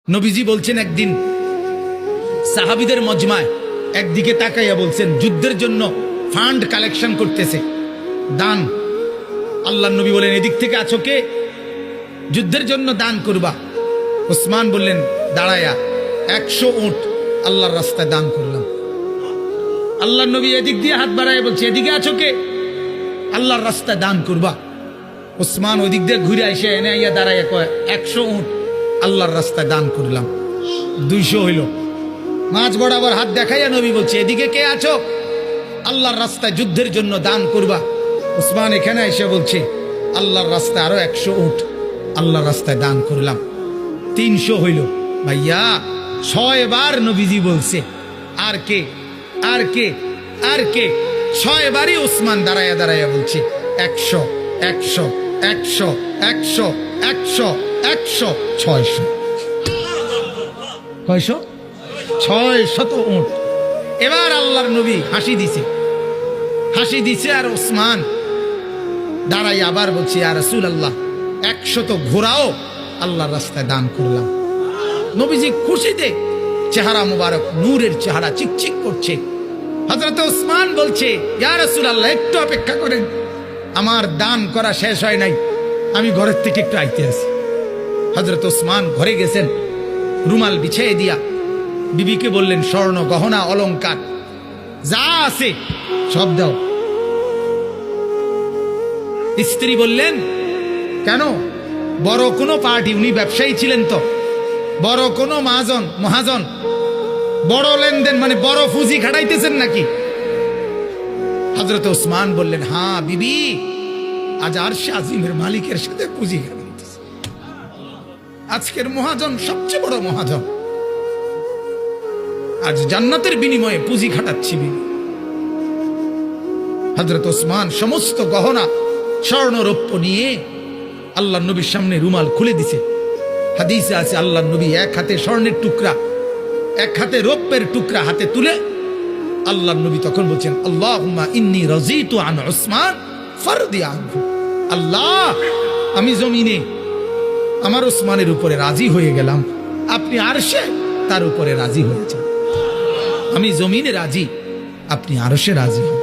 নবীজি বলছেন একদিন সাহাবীদের মজমায় একদিকে তাকাইয়া বলছেন যুদ্ধের জন্য ফান্ড কালেকশন করতেছে, দান। আল্লাহর নবী বলেন এদিক থেকে আছো কে? যুদ্ধের জন্য দান করবা। ওসমান বললেন দাঁড়ায়া 100 উট আল্লাহর রাস্তায় দান করলাম। আল্লাহর নবী এদিক দিয়ে হাত বাড়ায় বলছে এদিকে আছো কে? আল্লাহর রাস্তায় দান করবা। ওসমান ওই দিক দিয়ে ঘুরে এসে এনে আইয়া দাঁড়াইয়া কয় 100 উট আল্লাহর রাস্তায় দান করলাম। 200 হইল। মাঝ বরাবর হাত দেখাইয়া নবী বলছে এদিকে কে আছো? আল্লাহর রাস্তায় যুদ্ধের জন্য দান করবা। ওসমান এখানে এসে বলছে আল্লাহর রাস্তায় আরো 100 উট আল্লাহর রাস্তায় দান করলাম। 300 হইল। ভাইয়া 6 বার নবীজি বলছে আর কে আর কে আর কে? 6 বারই ওসমান দাঁড়াইয়া দাঁড়াইয়া বলছে 100 100 100 100 100 100 600। কয়শো? 600 উট। এবার আল্লাহর নবী হাসি দিছে আর ওসমান দাঁড়াই আবার বলছে ইয়া রাসূলুল্লাহ 100 ঘোড়াও আল্লাহর রাস্তায় দান করলাম। নবীজি খুশিতে চেহারা মুবারক নূরের চেহারা চিকচিক করছে। হযরত ওসমান বলছে ইয়া রাসূলুল্লাহ একটু অপেক্ষা করেন, আমার দান করা শেষ হয় নাই, আমি ঘরের থেকে একটু আইতে আসি। হযরত ওসমান ঘরে গেছেন, রুমাল বিছিয়ে দিয়া বিবিকে বললেন স্বর্ণ গহনা অলংকার যা আছে সব দাও। স্ত্রী বললেন কেন? বড় কোনো পার্টি, উনি ব্যবসায়ী ছিলেন তো, বড় কোনো মহাজন বড় লেনদেন মানে বড় পুঁজি খাটাইতেছেন নাকি? হযরত ওসমান বললেন হ্যাঁ বিবি, আজ আরশে আজিমের মালিকের সাথে পুঁজি খাটাইতেছে। আজকের মহাজন সবচেয়ে বড় মহাজন, আজ জান্নাতের বিনিময়ে পুঁজি খাটাচ্ছি বিবি। হযরত ওসমান সমস্ত গহনা স্বর্ণ রৌপ্য নিয়ে আল্লাহর নবীর সামনে রুমাল খুলে দিছে। হাদিসে আছে আল্লাহর নবী এক হাতে স্বর্ণের টুকরা এক হাতে রৌপ্যের টুকরা হাতে তুলে আল্লাহর নবী তখন বলছেন আল্লাহুম্মা ইন্নী রাযীতু আন উসমান ফারদি আনহু। আল্লাহ, আমি জমিনে আমার ওসমানের উপরে রাজি হয়ে গেলাম, আপনি আরশে তার উপরে রাজি হয়েছেন। আমি জমিনে রাজি, আপনি আরশে রাজি হন।